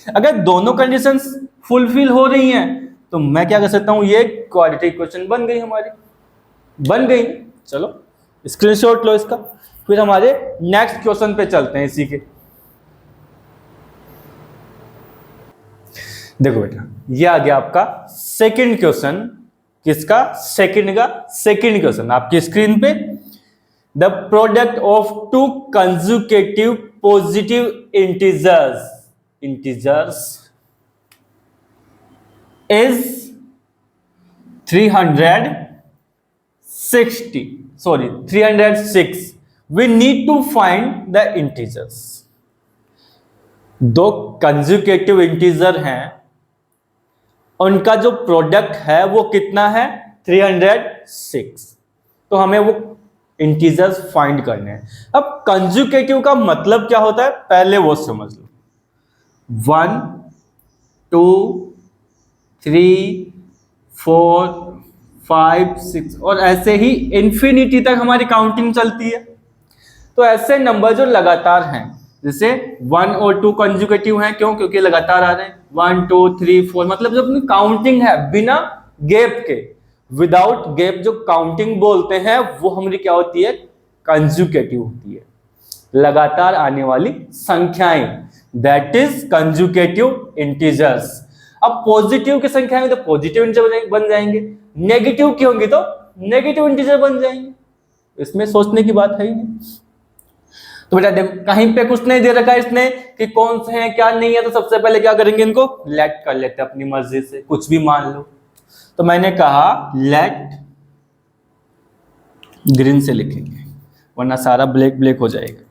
अगर दोनों कंडीशंस फुलफिल हो रही हैं तो मैं क्या कर सकता हूं, ये क्वाड्रेटिक इक्वेशन बन गई हमारी, बन गई। चलो स्क्रीनशॉट लो इसका, फिर हमारे नेक्स्ट क्वेश्चन पे चलते हैं इसी के। देखो बेटा ये आ गया आपका सेकंड क्वेश्चन, किसका, सेकंड का सेकंड क्वेश्चन आपकी स्क्रीन पे। The product of to consecutive positive integers is 306. We need to find the integers. दो कंसेक्यूटिव इंटीजर हैं, उनका जो प्रोडक्ट है वो कितना है, 306। तो हमें वो इंटीजर्स फाइंड करने हैं। अब कंसेक्यूटिव का मतलब क्या होता है पहले वो समझ लो। 1 2 3 4 5 6 और ऐसे ही इंफिनिटी तक हमारी काउंटिंग चलती है। तो ऐसे नंबर जो लगातार हैं, जैसे 1 और 2 कंसेक्यूटिव हैं, क्यों, क्योंकि लगातार आ रहे हैं, 1 2 3 4, मतलब जो अपनी काउंटिंग है बिना गैप के, विदाउट गैप जो काउंटिंग बोलते हैं वो हमारी क्या होती है, कंसेक्यूटिव होती है, लगातार आने वाली संख्याएं, दैट इज कंसेक्यूटिव इंटीजर्स। अब पॉजिटिव की संख्या में तो पॉजिटिव इंटीजर बन जाएंगे, नेगेटिव की होंगी तो नेगेटिव इंटीजर बन जाएंगे, इसमें सोचने की बात है ही नहीं। तो बेटा देखो कहीं पे कुछ नहीं दे रखा है इसने कि कौन से हैं क्या नहीं है, तो सबसे पहले क्या करेंगे, इनको लेट कर लेते हैं अपनी मर्जी से, कुछ भी मान लो। तो मैंने कहा लेट, ग्रीन से लिखेंगे वरना सारा ब्लैक ब्लैक हो जाएगा।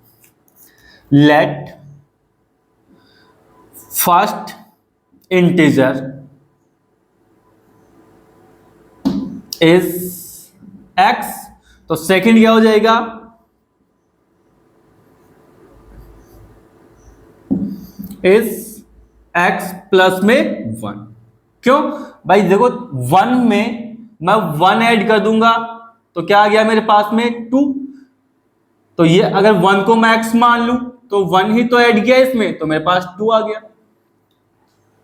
Let first integer is x, तो सेकंड क्या हो जाएगा, इज x प्लस में 1। क्यों भाई, देखो 1 में मैं 1 ऐड कर दूंगा तो क्या आ गया मेरे पास में 2, तो ये अगर 1 को मैं x मान लूं तो 1 ही तो ऐड किया इसमें, तो मेरे पास 2 आ गया।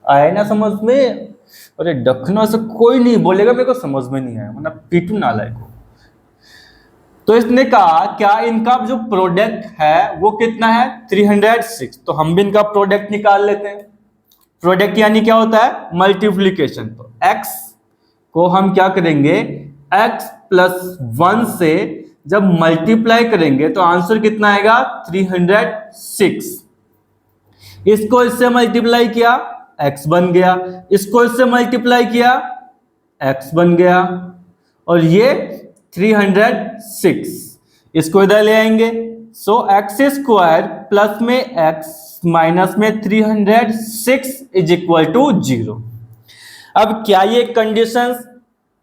आया ना समझ में? अरे दखना से कोई नहीं बोलेगा मेरे को समझ में नहीं आया, वरना पीटू नालायक को। तो इसने कहा क्या इनका जो प्रोडक्ट है वो कितना है, 306। तो हम भी इनका प्रोडक्ट निकाल लेते हैं। प्रोडक्ट यानी क्या होता है, मल्टीप्लीकेशन। तो x को हम क्या करेंगे, x प्लस 1 से जब मल्टीप्लाई करेंगे तो आंसर कितना आएगा, 306। इसको इससे मल्टीप्लाई किया, x बन गया, इसको इससे मल्टीप्लाई किया, x बन गया, और ये 306, इसको इधर ले आएंगे। सो एक्स स्क्वायर प्लस में x माइनस में 306 इज इक्वल टू 0। अब क्या ये कंडीशंस,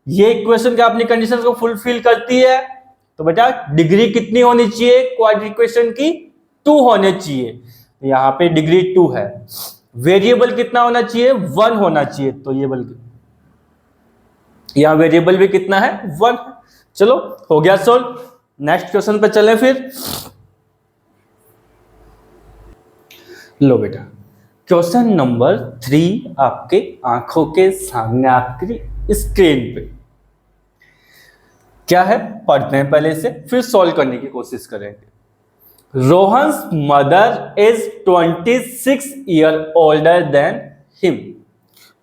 ये इक्वेशन क्या अपनी कंडीशंस को फुलफिल करती है? तो बेटा डिग्री कितनी होनी चाहिए क्वाड्रेटिक इक्वेशन की, 2 होने चाहिए। यहां पे डिग्री 2 है। वेरिएबल कितना होना चाहिए, 1 होना चाहिए। तो ये बल्कि यहां वेरिएबल भी कितना है, 1। चलो हो गया सोल्व। नेक्स्ट क्वेश्चन पे चलें फिर। लो बेटा, क्वेश्चन नंबर 3 आपके आंखों के सामने, आपकी स्क्रीन पे क्या है, पढ़ते हैं पहले से, फिर सॉल्व करने की कोशिश करेंगे। Rohan's mother is 26 year older than him.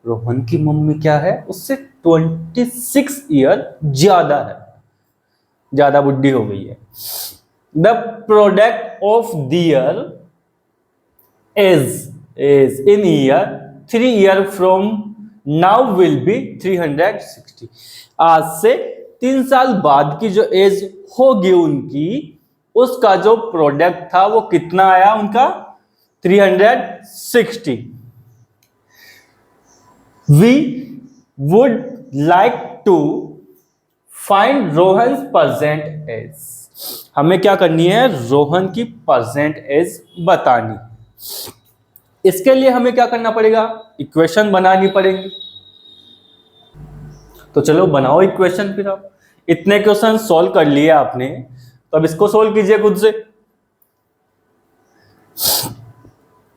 Rohan की मम्मी क्या है, उससे 26 ईयर ज्यादा है, ज्यादा बुढ़ी हो गई है। The product of their is in year 3 year from now will be 360। आज से 3 साल बाद की जो एज होगी उनकी, उसका जो प्रोडक्ट था वो कितना आया उनका, 360। We would like to find Rohan's present age। हमें क्या करनी है, रोहन की present age बतानी। इसके लिए हमें क्या करना पड़ेगा, इक्वेशन बनानी पड़ेगी। तो चलो बनाओ इक्वेशन फिर। आप इतने क्वेश्चन सॉल्व कर लिए आपने, तो अब इसको सॉल्व कीजिए खुद से।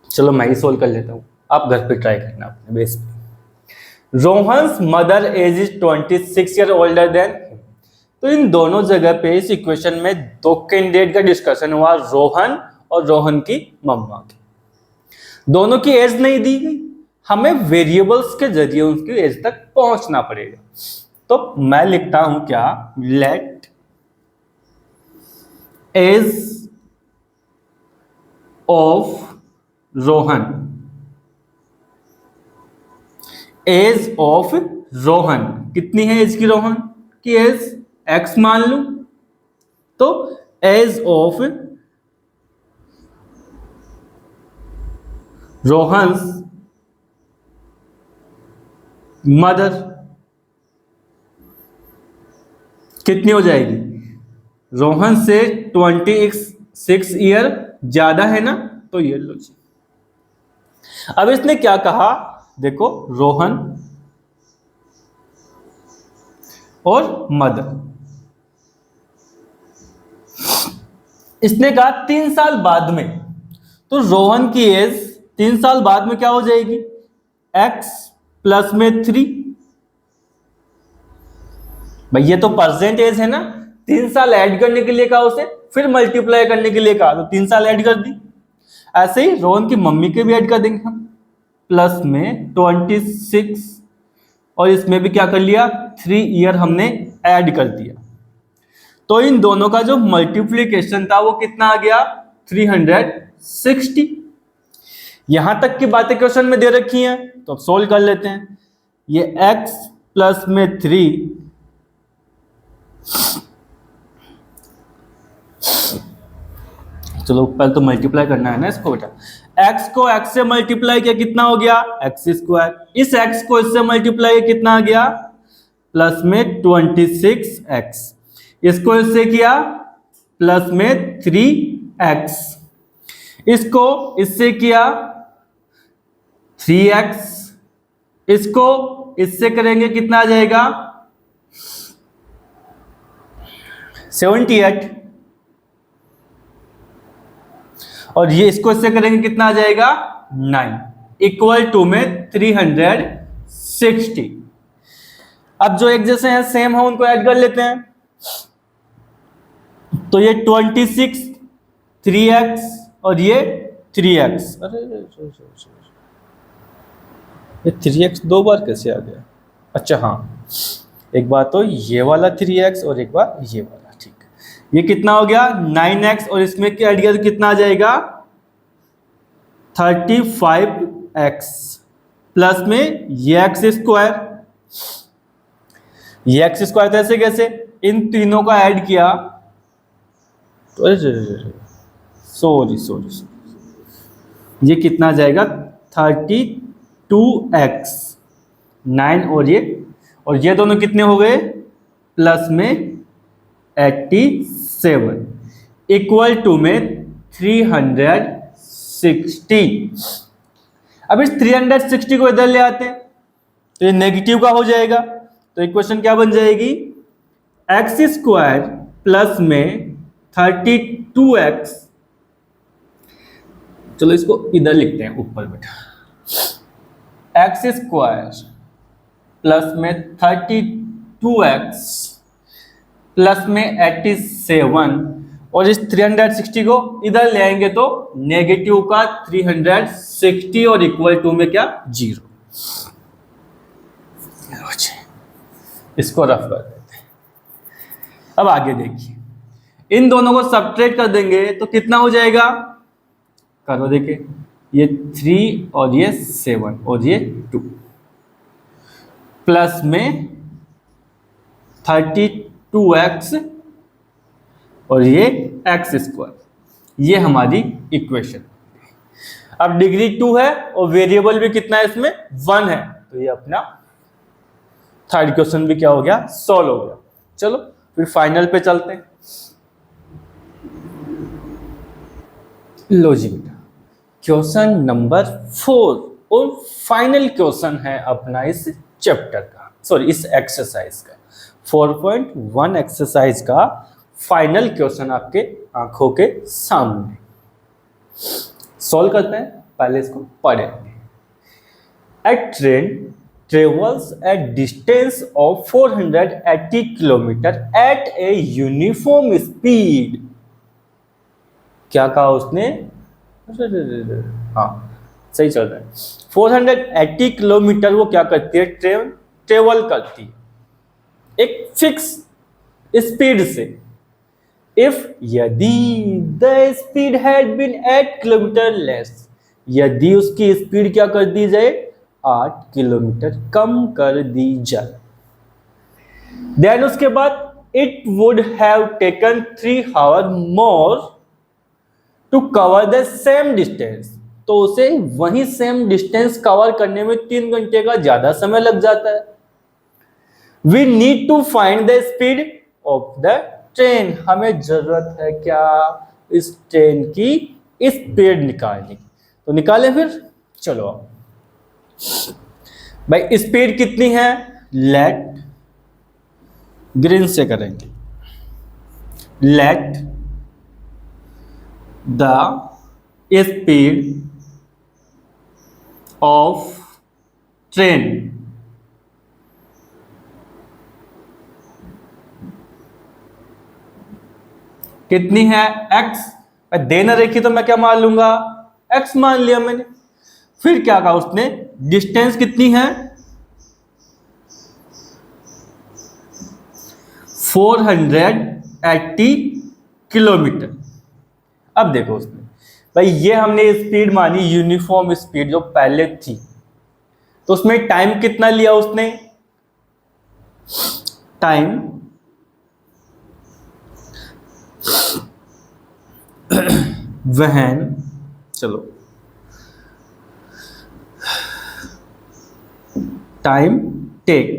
चलो मैं ही सॉल्व कर लेता हूं, आप घर पे ट्राई करना अपने बेस पे। Rohan's mother age is 26 year older than. तो इन दोनों जगह पे इस इक्वेशन में दो कैंडिडेट का डिस्कशन हुआ, रोहन और रोहन की मम्मा की। दोनों की एज नहीं दी गई, हमें वेरिएबल्स के जरिए उसकी एज तक पहुंचना पड़ेगा। तो मैं लिखता हूं क्या, let age of Rohan, age of Rohan कितनी है, एज की रोहन की एज x मान लूं, तो एज ऑफ रोहन्स मदर कितनी हो जाएगी, रोहन से 26 ईयर ज्यादा है ना, तो ये लो जी। अब इसने क्या कहा, देखो रोहन और मदर, इसने कहा 3 साल बाद में, तो रोहन की एज 3 साल बाद में क्या हो जाएगी, x प्लस में 3। भाई ये तो परसेंट एज है ना, 3 साल ऐड करने के लिए कहा उसे, फिर मल्टीप्लाई करने के लिए कहा, तो 3 साल ऐड कर दी। ऐसे ही रोहन की मम्मी के भी ऐड कर देंगे हम, प्लस में 26, और इसमें भी क्या कर लिया, 3 ईयर हमने ऐड कर दिया। तो इन दोनों का जो मल्टीप्लीकेशन था वो कितना आ गया, 360। यहां तक की बातें क्वेश्चन में दे रखी हैं, तो अब सोल्व कर लेते हैं। ये x प्लस में 3, चलो पहले तो मल्टीप्लाई करना है ना इसको बेटा। x को x से मल्टीप्लाई किया कितना हो गया, x स्क्वायर। इस x को इससे मल्टीप्लाई कितना आ गया, प्लस में 26x। इसको इससे किया प्लस में 3x। इसको इससे किया 3x। इसको इससे करेंगे कितना आ जाएगा, 78। और ये इसको इससे करेंगे कितना आ जाएगा, 9, इक्वल टू में 360। अब जो एक जैसे हैं सेम है उनको ऐड कर लेते हैं। तो ये 26, 3x और ये 3x। अरे ये 3x 2 बार कैसे आ गया, अच्छा हाँ, एक बार तो ये वाला 3x और एक बार ये वाला, ठीक। ये कितना हो गया 9x, और इसमें क्या ऐड किया तो कितना आ जाएगा 35x, प्लस में ये x स्क्वायर। ये x स्क्वायर ऐसे कैसे, इन तीनों का ऐड किया, सॉरी ये कितना आ जाएगा 32x, 9 और ये दोनों कितने हो गए, प्लस में 87, इक्वल टू में 360। अब इस 360 को इधर ले आते हैं, तो ये नेगेटिव का हो जाएगा, तो इक्वेशन क्या बन जाएगी, एक्स स्क्वायर प्लस में 32x, चलो इसको इधर लिखते हैं ऊपर बेटा, एक्स स्क्वायर प्लस में 32x प्लस में 87, और इस 360 को इधर ले आएंगे तो नेगेटिव का 360 और इक्वल टू में क्या 0। इसको रफ कर देते हैं। अब आगे देखिए, इन दोनों को सब्ट्रैक्ट कर देंगे तो कितना हो जाएगा, करो देखिए, ये 3 और ये 7 और ये 2 प्लस में 32x और ये एक्स स्क्वायर, ये हमारी इक्वेशन। अब डिग्री 2 है और वेरिएबल भी कितना है इसमें 1 है, तो ये अपना थर्ड क्वेश्चन भी क्या हो गया, सॉल्व हो गया। चलो फिर फाइनल पे चलते हैं। लो जी बेटा, क्वेश्चन नंबर 4 और फाइनल क्वेश्चन है अपना इस चैप्टर का, सॉरी इस एक्सरसाइज का, 4.1 एक्सरसाइज का फाइनल क्वेश्चन आपके आंखों के सामने। सॉल्व करते हैं, पहले इसको पढ़ेंगे। A train travels a distance of 480 kilometre at a uniform speed। क्या कहा उसने, हाँ सही चल रहा है, 480 किलोमीटर वो क्या करती है, ट्रेन ट्रेवल करती है एक फिक्स स्पीड से। इफ यदि the speed had been 8 kilometre less, यदि उसकी स्पीड क्या कर दी जाए, 8 किलोमीटर कम कर दी जाए, देन उसके बाद it would have taken 3 hour more to cover the same distance, तो उसे वही सेम डिस्टेंस कवर करने में 3 घंटे का ज्यादा समय लग जाता है। We need to find the speed of the train, हमें जरूरत है क्या, इस ट्रेन की स्पीड निकालने की। तो निकालें फिर, चलो आओ भाई, स्पीड कितनी है, लेट ग्रीन से करेंगे, let the speed of train कितनी है, x। देना रखी तो मैं क्या मान लूंगा, x मान लिया मैंने। फिर क्या कहा उसने, डिस्टेंस कितनी है, 480 किलोमीटर। अब देखो उसने, भाई ये हमने स्पीड मानी यूनिफॉर्म स्पीड जो पहले थी, तो उसमें टाइम कितना लिया उसने, टाइम वहन, चलो time take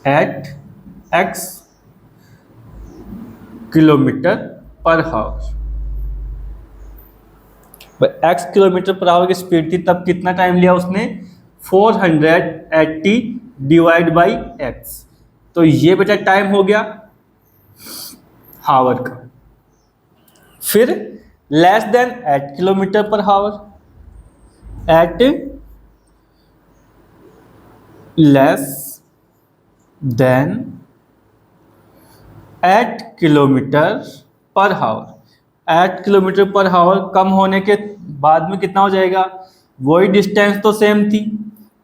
at x kilometre per hour. x kilometre per hour की स्पीड थी, तब कितना टाइम लिया उसने, 480 डिवाइड बाई x, तो ये बेटा टाइम हो गया हावर का। फिर लेस देन 8 किलोमीटर पर हावर, eight less than 8 kilometre per हावर, 8 किलोमीटर पर हावर कम होने के बाद में कितना हो जाएगा, वही डिस्टेंस तो सेम थी,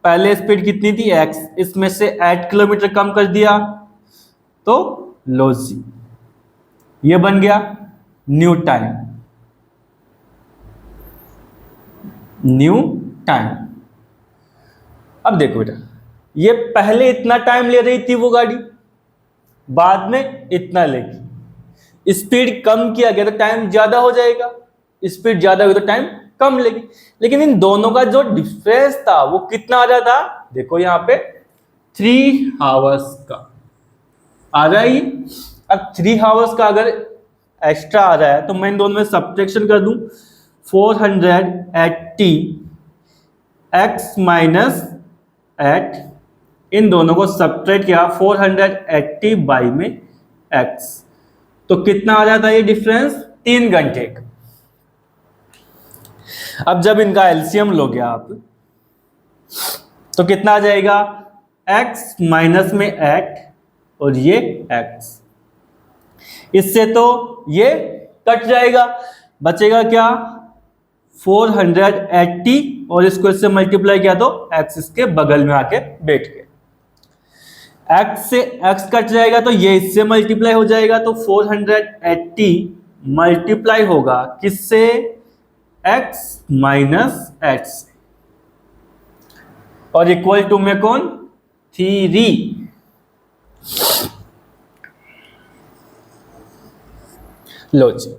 पहले स्पीड कितनी थी x, इसमें से 8 किलोमीटर कम कर दिया तो लो जी, ये बन गया न्यू टाइम, न्यू टाइम। अब देखो बेटा, ये पहले इतना टाइम ले रही थी वो गाड़ी, बाद में इतना लेगी, स्पीड कम किया गया तो टाइम ज्यादा हो जाएगा, स्पीड ज्यादा होगी तो टाइम कम लेगी। लेकिन इन दोनों का जो डिफरेंस था वो कितना आ रहा था, देखो यहाँ पे 3 आवर्स का आ रहा है। अब 3 आवर्स का अगर एक्स्ट्रा आ रहा है तो मैं इन दोनों में सब्ट्रैक्शन कर दूं, 480 x माइनस एट, इन दोनों को सब्ट्रैक्ट किया 480 बाई में x, तो कितना आ जाता है ये डिफरेंस? 3 घंटे का। अब जब इनका एलसीएम लोगे आप तो कितना आ जाएगा? x माइनस में 8 और ये x, इससे तो ये कट जाएगा, बचेगा क्या? 480 और इसको इससे मल्टीप्लाई किया तो x इसके बगल में आके बैठ गए। x से x कट जाएगा तो ये इससे मल्टीप्लाई हो जाएगा, तो 480 मल्टीप्लाई होगा किससे? x माइनस 8 से, और इक्वल टू में कौन? 3। लो जी,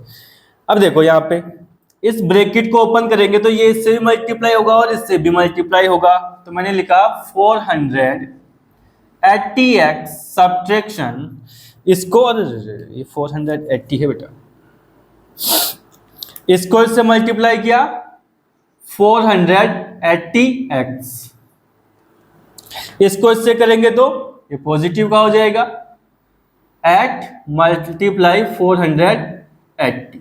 अब देखो यहां पे इस ब्रैकेट को ओपन करेंगे तो ये इससे भी मल्टीप्लाई होगा और इससे भी मल्टीप्लाई होगा, तो मैंने लिखा 480x सब्ट्रैक्शन, इसको, और ये 480 है बेटा, इसको इससे मल्टीप्लाई किया 480x, इसको इससे करेंगे तो ये पॉजिटिव का हो जाएगा, 8 मल्टीप्लाई 480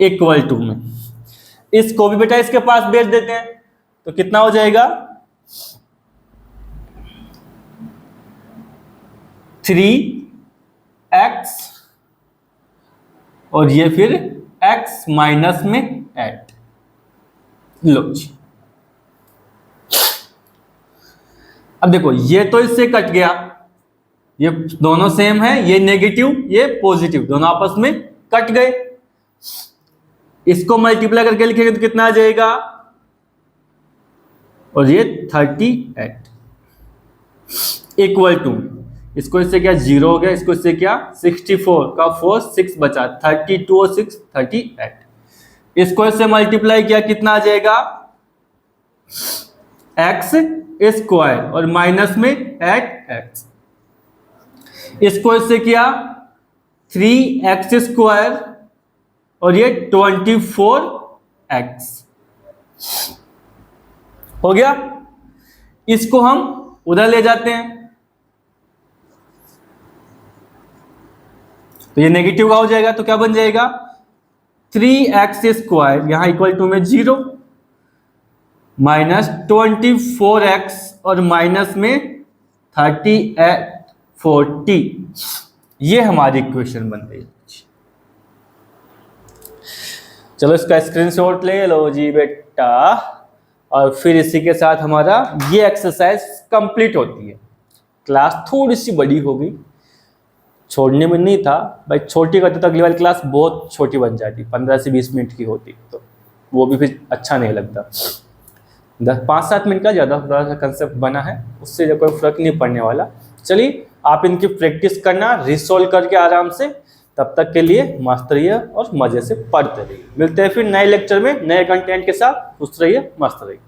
इक्वल टू में, इसको भी बेटा इसके पास भेज देते हैं तो कितना हो जाएगा? 3x और ये फिर x माइनस में 8। लो जी, अब देखो ये तो इससे कट गया, ये दोनों सेम है, ये नेगेटिव ये पॉजिटिव, दोनों आपस में कट गए। इसको मल्टीप्लाई करके लिखेंगे तो कितना आ जाएगा? और ये 38 इक्वल टू, इसको इससे क्या 0 हो गया, इसको इससे क्या 64 का 4 6 बचा, 32 और 6 38, इसको इससे मल्टीप्लाई किया कितना आ जाएगा? x स्क्वायर और माइनस में 8x, इसको इससे किया 3x स्क्वायर और ये 24x हो गया। इसको हम उधर ले जाते हैं तो ये नेगेटिव का हो जाएगा, तो क्या बन जाएगा? 3x स्क्वायर, यहां इक्वल टू में 0 माइनस 24x और माइनस में 40, ये हमारी इक्वेशन बन गई। चलो इसका स्क्रीनशॉट ले लो जी बेटा, और फिर इसी के साथ हमारा ये एक्सरसाइज कंप्लीट होती है। क्लास थोड़ी सी बड़ी हो गई, छोड़ने में नहीं था भाई, छोटी करते तो अगली वाली क्लास बहुत छोटी बन जाती, 15 से 20 मिनट की होती, तो वो भी फिर अच्छा नहीं लगता। 5-7 मिनट का ज़्यादा थोड़ा सा कंसेप्ट बना है, उससे जो कोई फर्क नहीं पड़ने वाला। चलिए आप इनकी प्रैक्टिस करना, रिसॉल्व करके आराम से, तब तक के लिए मस्त रहिए और मज़े से पढ़ते रहिए। मिलते हैं फिर नए लेक्चर में नए कंटेंट के साथ। खुश रहिए, मस्त रहिए।